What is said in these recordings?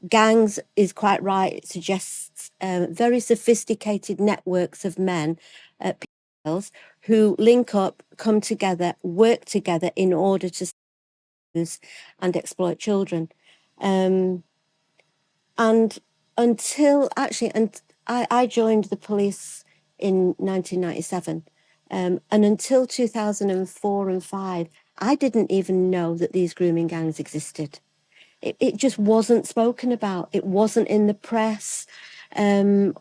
gangs is quite right. It suggests very sophisticated networks of men, females, who link up, come together, work together in order to use and exploit children. And until actually, and I joined the police in 1997. And until 2004 and 5, I didn't even know that these grooming gangs existed. It just wasn't spoken about. It wasn't in the press. As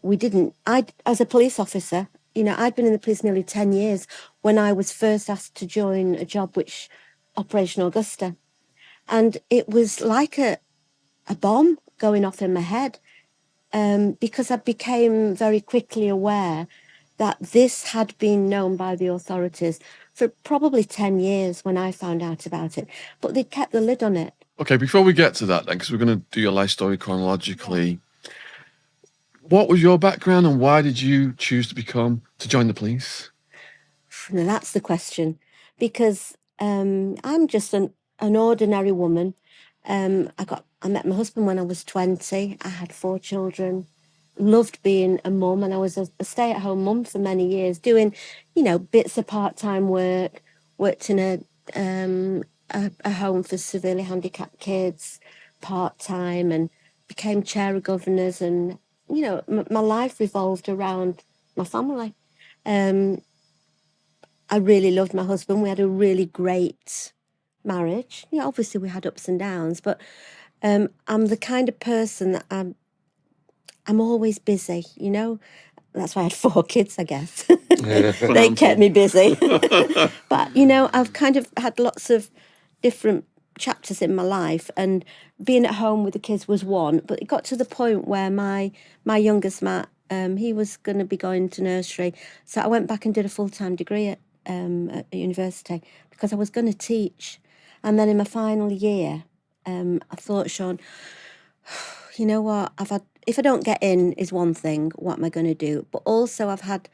a police officer, I'd been in the police nearly 10 years when I was first asked to join a job, which Operation Augusta. And it was like a bomb going off in my head, because I became very quickly aware that this had been known by the authorities for probably 10 years when I found out about it, but they'd kept the lid on it. Okay, before we get to that then, because we're going to do your life story chronologically, what was your background and why did you choose to join the police? Now that's the question, because I'm just an ordinary woman. I met my husband when I was 20. I had 4 children, loved being a mum, and I was a stay-at-home mum for many years, doing, bits of part-time work, worked in a home for severely handicapped kids part-time, and became chair of governors, and, my life revolved around my family. I really loved my husband. We had a really great marriage. Obviously we had ups and downs, but I'm the kind of person that I'm always busy, That's why I had 4 kids, I guess. They kept me busy. But, I've kind of had lots of different chapters in my life, and being at home with the kids was one, but it got to the point where my youngest Matt, he was going to be going to nursery. So I went back and did a full-time degree at university because I was going to teach. And then in my final year, I thought, Shaun, you know what, if I don't get in is one thing, what am I going to do? But also I've had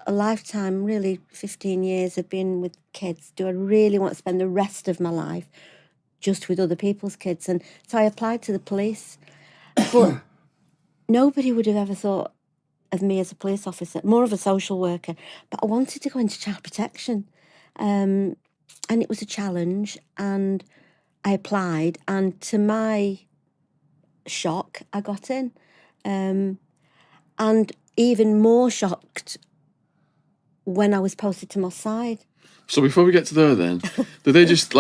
a lifetime, really 15 years of being with kids. Do I really want to spend the rest of my life just with other people's kids? And so I applied to the police, but nobody would have ever thought of me as a police officer, more of a social worker. But I wanted to go into child protection. And it was a challenge, and I applied, and to my shock, I got in. And even more shocked when I was posted to Moss Side. So before we get to there then, did they just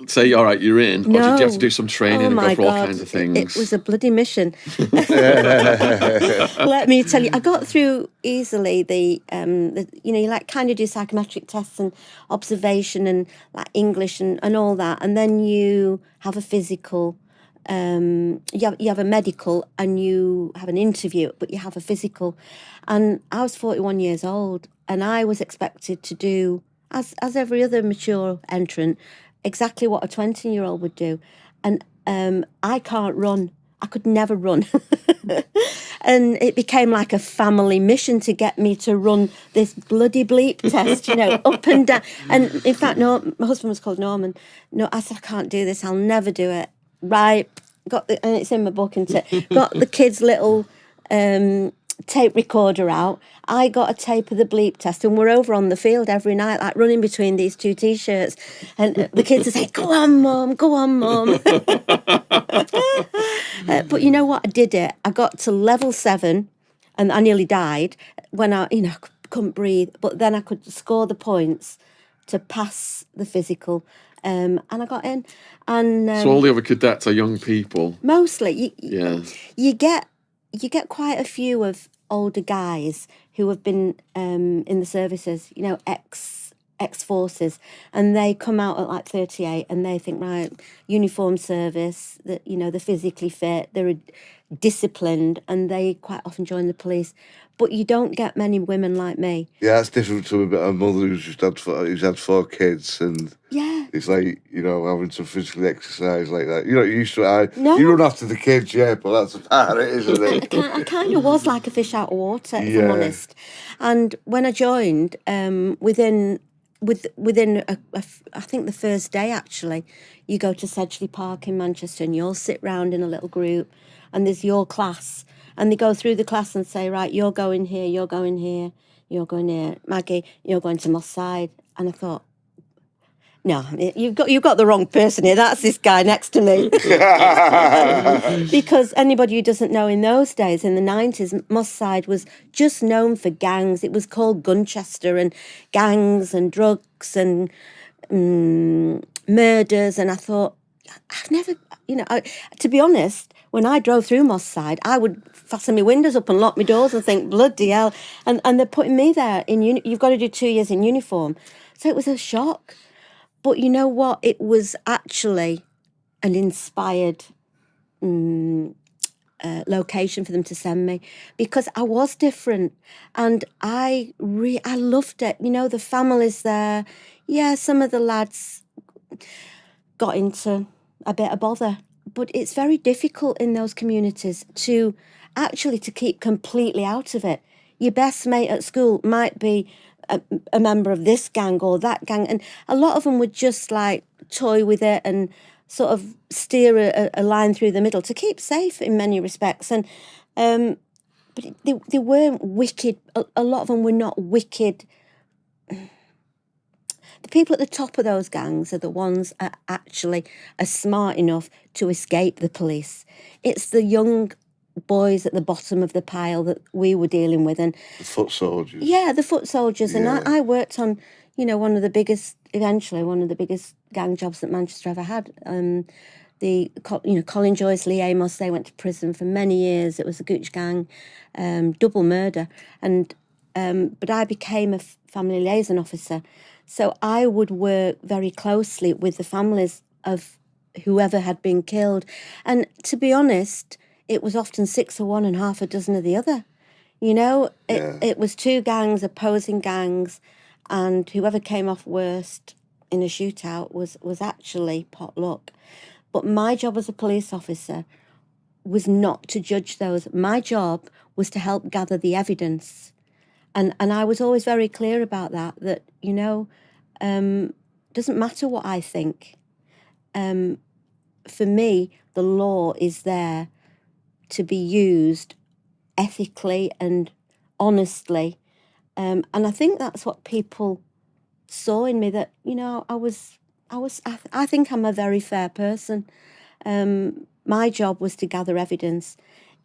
say, all right, you're in? No. Or did you have to do some training and go through all kinds of things? It was a bloody mission. Let me tell you, I got through easily the you kind of do psychometric tests and observation and English and all that. And then you have a physical, you have a medical, and you have an interview, but you have a physical. And I was 41 years old, and I was expected to do, as every other mature entrant, exactly what a 20-year-old would do. And I can't run. I could never run. And it became like a family mission to get me to run this bloody bleep test, up and down. And in fact, no, my husband was called Norman. No, I said, I can't do this. I'll never do it. Right. And it's in my book, and got the kids' little tape recorder out. I got a tape of the bleep test, and we're over on the field every night, running between these 2 T-shirts, and the kids would say, go on, Mum, go on, Mum. But you know what? I did it. I got to level 7, and I nearly died when I couldn't breathe, but then I could score the points to pass the physical, and I got in. And so all the other cadets are young people? Mostly. Yeah. You get quite a few of older guys who have been in the services, ex-forces, and they come out at 38, and they think, right, uniform service, that they're physically fit, they're disciplined, and they quite often join the police. But you don't get many women like me. Yeah, that's different to a mother who's had 4 kids, and it's like, having to physically exercise like that. You're not used to it. You run after the kids, yeah, but that's about it, isn't it? I kind of was like a fish out of water, if I'm honest. And when I joined, within within I think the first day, actually, you go to Sedgley Park in Manchester and you all sit round in a little group and there's your class and they go through the class and say, right, you're going here, you're going here, you're going here. Maggie, you're going to Moss Side. And I thought, no, you've got the wrong person here. That's this guy next to me. Because anybody who doesn't know, in those days, in the 90s, Moss Side was just known for gangs. It was called Gunchester, and gangs and drugs and murders. And I thought, I've never, to be honest, when I drove through Moss Side, I would fasten my windows up and lock my doors and think, bloody hell. And they're putting me there you've got to do 2 years in uniform. So it was a shock. But you know what? It was actually an inspired location for them to send me, because I was different and I loved it. The families there. Yeah, some of the lads got into a bit of bother, but it's very difficult in those communities to keep completely out of it. Your best mate at school might be a member of this gang or that gang, and a lot of them would just like toy with it and sort of steer a line through the middle to keep safe in many respects. And but they weren't wicked. A lot of them were not wicked. The people at the top of those gangs are the ones that actually are smart enough to escape the police. It's the young boys at the bottom of the pile that we were dealing with. And the foot soldiers. Yeah, the foot soldiers. Yeah. And I worked on, one of the biggest gang jobs that Manchester ever had. Colin Joyce, Lee Amos, they went to prison for many years. It was a Gooch gang, double murder. And but I became a family liaison officer. So I would work very closely with the families of whoever had been killed. And to be honest, it was often 6 of one and half a dozen of the other. It was two gangs, opposing gangs, and whoever came off worst in a shootout was actually pot luck. But my job as a police officer was not to judge those. My job was to help gather the evidence. And I was always very clear about that doesn't matter what I think. For me, the law is there to be used ethically and honestly. And I think that's what people saw in me, that, I think I'm a very fair person. My job was to gather evidence.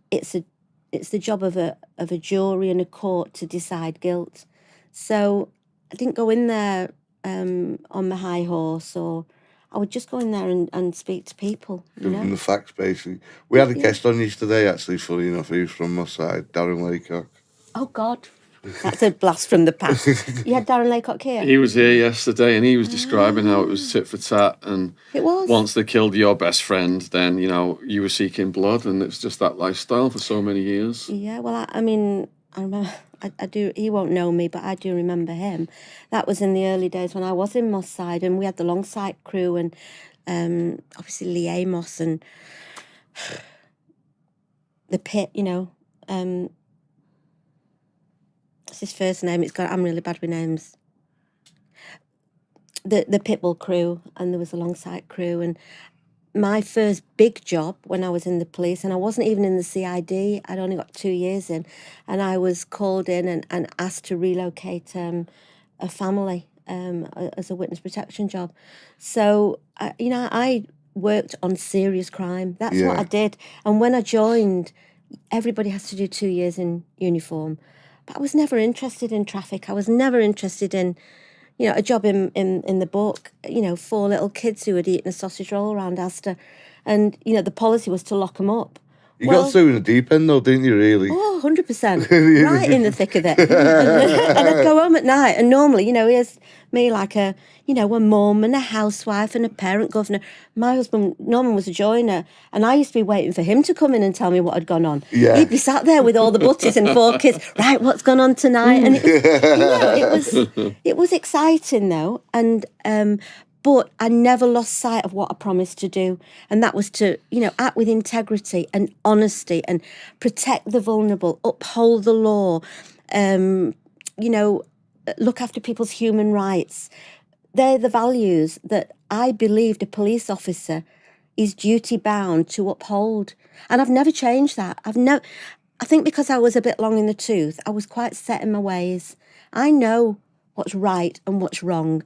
It's the job of a jury and a court to decide guilt. So I didn't go in there on my high horse, or I would just go in there and speak to people. Give them the facts, basically. We had a guest on yesterday, actually, funny enough. He was from Moss Side, Darren Laycock. Oh, God. That's a blast from the past. You had Darren Laycock here? He was here yesterday, and he was describing how it was tit for tat. And it was. Once they killed your best friend, then, you were seeking blood, and it's just that lifestyle for so many years. Yeah, well, I remember... I do. He won't know me, but I do remember him. That was in the early days when I was in Moss Side, and we had the long sight crew, and obviously Lee Amos and the Pit. What's his first name? I'm really bad with names. The Pitbull crew, and there was a long sight crew, and my first big job when I was in the police, and I wasn't even in the CID, I'd only got 2 years in, and I was called in and asked to relocate a family as a witness protection job. So, I worked on serious crime. That's what I did. And when I joined, everybody has to do 2 years in uniform. But I was never interested in traffic. I was never interested in a job in the book, 4 little kids who had eaten a sausage roll around Asda. And, the policy was to lock them up. You got through in the deep end, though, didn't you, really? Oh, 100%. Right in the thick of it. And I'd go home at night, and normally, here's me like a mum and a housewife and a parent governor. My husband, Norman, was a joiner, and I used to be waiting for him to come in and tell me what had gone on. Yeah. He'd be sat there with all the butties and 4 kids. Right, what's gone on tonight? And it was exciting, though. And but I never lost sight of what I promised to do. And that was to, act with integrity and honesty and protect the vulnerable, uphold the law, look after people's human rights. They're the values that I believed a police officer is duty bound to uphold. And I've never changed that. I think because I was a bit long in the tooth, I was quite set in my ways. I know what's right and what's wrong.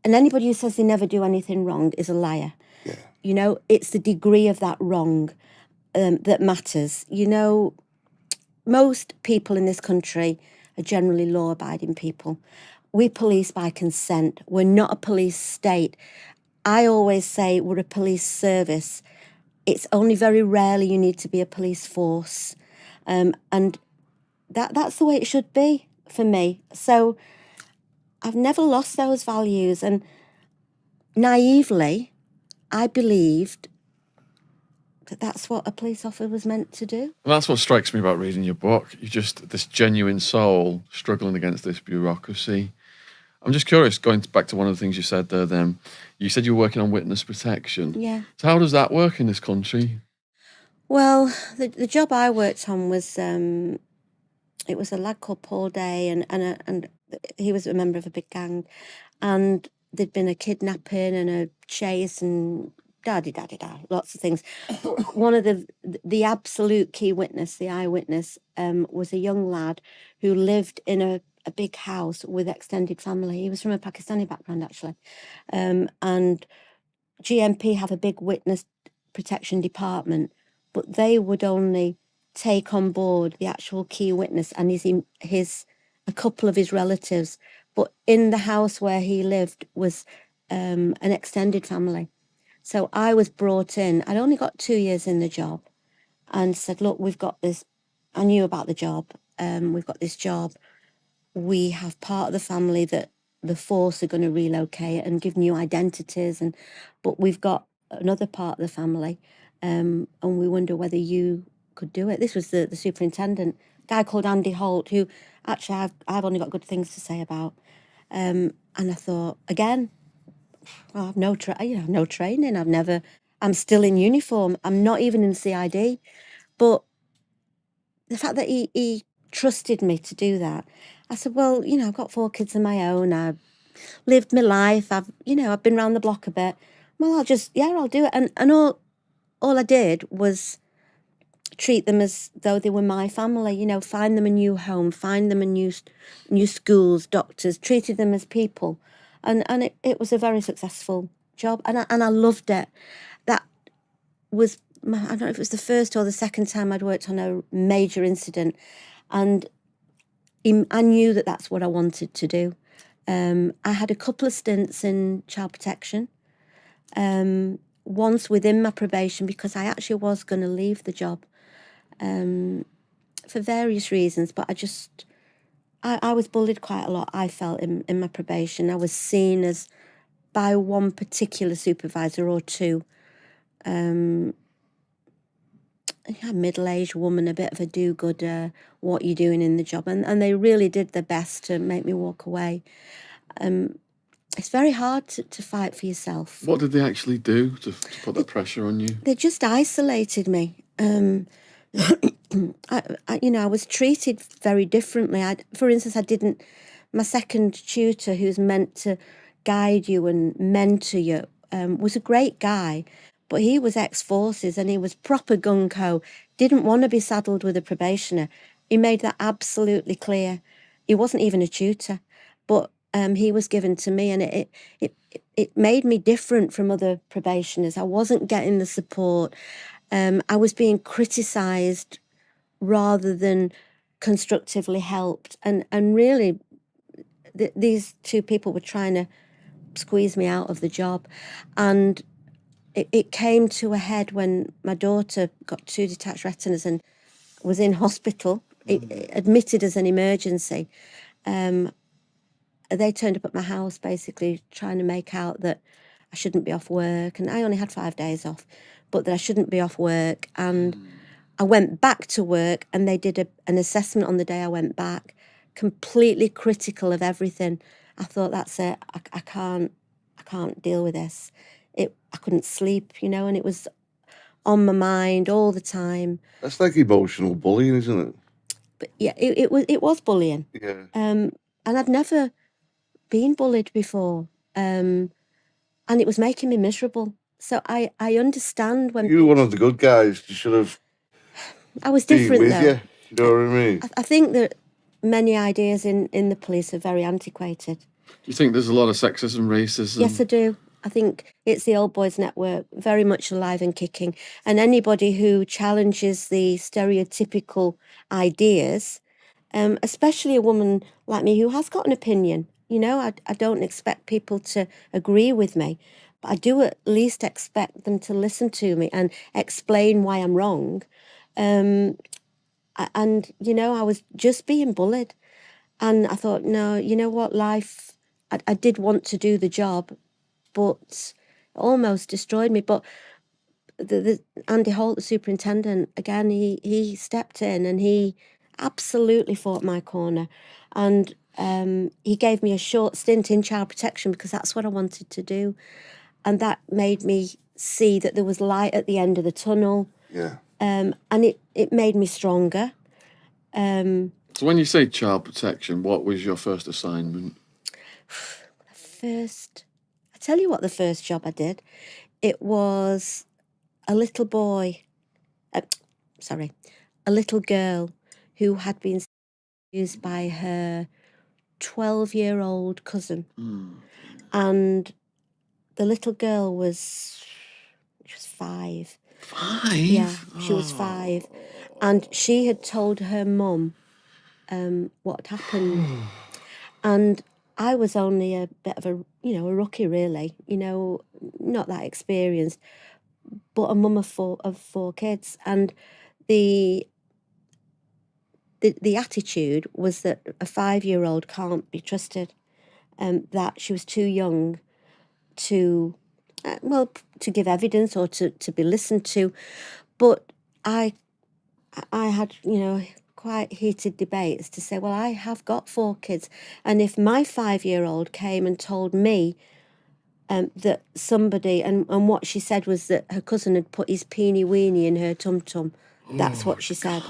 And anybody who says they never do anything wrong is a liar. Yeah. You know, it's the degree of that wrong that matters. You know, most people in this country are generally law-abiding people. We police by consent. We're not a police state. I always say we're a police service. It's only very rarely you need to be a police force. And that's the way it should be for me. So I've never lost those values. And naively, I believed that that's what a police officer was meant to do. Well, that's what strikes me about reading your book. You're just this genuine soul struggling against this bureaucracy. I'm just curious, going back to one of the things you said there then, you said you were working on witness protection. Yeah. So how does that work in this country? Well, the job I worked on was, it was a lad called Paul Day, and he was a member of a big gang, and there'd been a kidnapping and a chase and da-di-da-di-da, lots of things. One of the absolute key witness, the eyewitness, was a young lad who lived in a big house with extended family. He was from a Pakistani background, actually. And GMP have a big witness protection department, but they would only take on board the actual key witness and a couple of his relatives. But in the house where he lived was an extended family. So I was brought in. I'd only got 2 years in the job, and said, look, we've got this. I knew about the job. We've got this job. We have part of the family that the force are going to relocate and give new identities, but we've got another part of the family, and we wonder whether you could do it. This was the superintendent, a guy called Andy Holt, who actually I've only got good things to say about. And I thought, again, I have no training. I'm still in uniform. I'm not even in CID. But the fact that he trusted me to do that, I said, well, I've got 4 kids of my own. I've lived my life. I've been around the block a bit. Well, I'll do it. And all I did was treat them as though they were my family, find them a new home, find them a new schools, doctors, treated them as people. And it was a very successful job. And I loved it. That was, I don't know if it was the first or the second time I'd worked on a major incident. And I knew that that's what I wanted to do. I had a couple of stints in child protection. Once within my probation, because I actually was going to leave the job for various reasons, but I was bullied quite a lot, I felt, in my probation. I was seen as, by one particular supervisor or two, a middle-aged woman, a bit of a do-gooder, what you doing in the job, and they really did their best to make me walk away. It's very hard to fight for yourself. What did they actually do to put that pressure on you? They just isolated me. I was treated very differently. For instance, my second tutor, who's meant to guide you and mentor you, was a great guy, but he was ex-forces and he was proper gung-ho, didn't want to be saddled with a probationer. He made that absolutely clear. He wasn't even a tutor, but he was given to me, and it made me different from other probationers. I wasn't getting the support. I was being criticised rather than constructively helped. And really, these two people were trying to squeeze me out of the job. And it came to a head when my daughter got 2 detached retinas and was in hospital, admitted as an emergency. They turned up at my house basically trying to make out that I shouldn't be off work. And I only had 5 days off, but that I shouldn't be off work. And I went back to work, and they did an assessment on the day I went back, completely critical of everything. I thought, that's it. I can't deal with this. I couldn't sleep, and it was on my mind all the time. That's like emotional bullying, isn't it? But yeah, it was bullying. Yeah. and I'd never been bullied before, and it was making me miserable. So I understand when you were one of the good guys. You should have. I was different with though. You know what I mean? I think that many ideas in the police are very antiquated. Do you think there's a lot of sexism, racism? Yes, I do. I think it's the old boys network, very much alive and kicking. And anybody who challenges the stereotypical ideas, especially a woman like me who has got an opinion, I don't expect people to agree with me, but I do at least expect them to listen to me and explain why I'm wrong. And, I was just being bullied. And I thought, no, you know what, life, I did want to do the job, but it almost destroyed me. But the Andy Holt, the superintendent, again, he stepped in and he absolutely fought my corner. And he gave me a short stint in child protection because that's what I wanted to do. And that made me see that there was light at the end of the tunnel. Yeah. And it made me stronger. So when you say child protection, what was your first assignment? I tell you what, the first job I did, it was a little boy, a little girl who had been abused by her 12-year-old cousin. And the little girl was 5. 5? Yeah, she was 5. And she had told her mum what had happened. And I was only a bit of a rookie, really, not that experienced, but a mum of 4 kids. And the attitude was that a 5-year-old can't be trusted, that she was too young to give evidence or to be listened to. But I had, quite heated debates to say, well, I have got 4 kids. And if my 5-year-old came and told me that somebody, and what she said was that her cousin had put his peeny weeny in her tum-tum. That's what she said.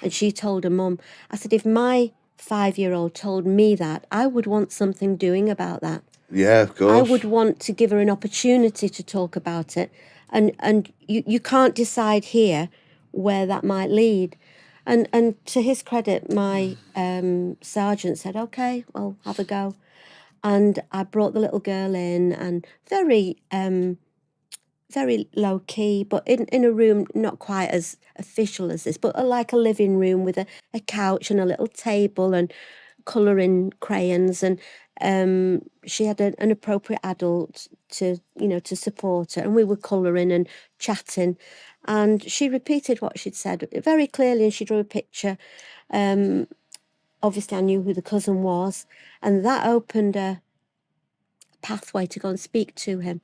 And she told her mum. I said, if my 5-year-old told me that, I would want something doing about that. Yeah, of course. I would want to give her an opportunity to talk about it. And you can't decide here where that might lead. And to his credit, my sergeant said, okay, well, have a go. And I brought the little girl in, and very low key, but in a room not quite as official as this, but like a living room with a couch and a little table and colouring crayons. And she had an appropriate adult to support her, and we were colouring and chatting. And she repeated what she'd said very clearly, and she drew a picture. Obviously, I knew who the cousin was, and that opened a pathway to go and speak to him.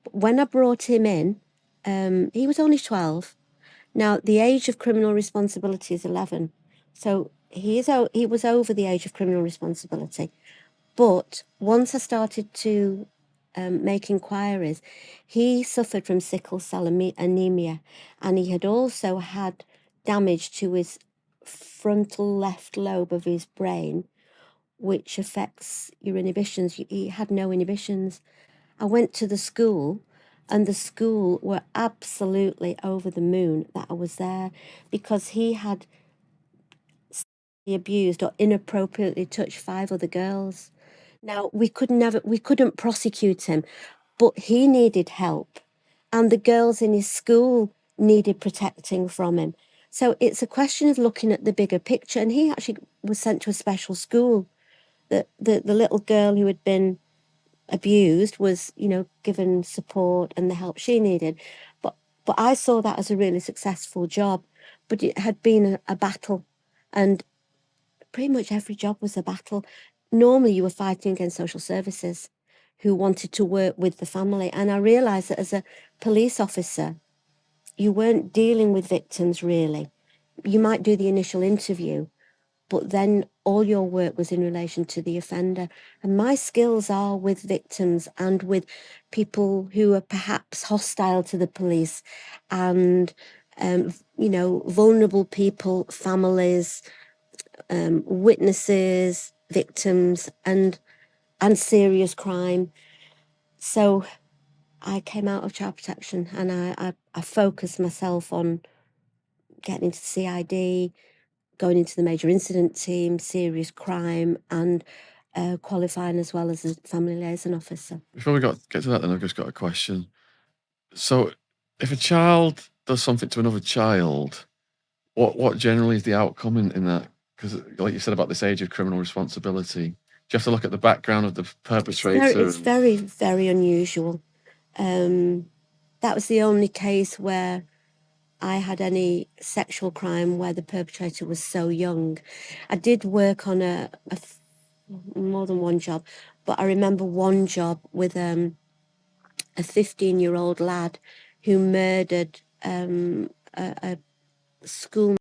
But when I brought him in, he was only 12. Now, the age of criminal responsibility is 11. So he was over the age of criminal responsibility. But once I started to make inquiries, he suffered from sickle cell anemia, and he had also had damage to his frontal left lobe of his brain, which affects your inhibitions. He had no inhibitions. I went to the school, and the school were absolutely over the moon that I was there, because he had abused or inappropriately touched 5 other girls. Now, we couldn't prosecute him, but he needed help, and the girls in his school needed protecting from him. So it's a question of looking at the bigger picture, and he actually was sent to a special school. The little girl who had been abused was, given support and the help she needed. But I saw that as a really successful job, but it had been a battle, and pretty much every job was a battle. Normally you were fighting against social services who wanted to work with the family. And I realised that as a police officer, you weren't dealing with victims really. You might do the initial interview, but then all your work was in relation to the offender. And my skills are with victims and with people who are perhaps hostile to the police, and, vulnerable people, families, witnesses, victims and serious crime. So I came out of child protection, and I focused myself on getting into CID, going into the major incident team, serious crime, and qualifying as well as a family liaison officer. Before we get to that, then I've just got a question. So, if a child does something to another child, what generally is the outcome in that? Because, like you said about this age of criminal responsibility, do you have to look at the background of the perpetrator? It's very, very unusual. That was the only case where I had any sexual crime where the perpetrator was so young. I did work on more than one job, but I remember one job with a 15-year-old lad who murdered a school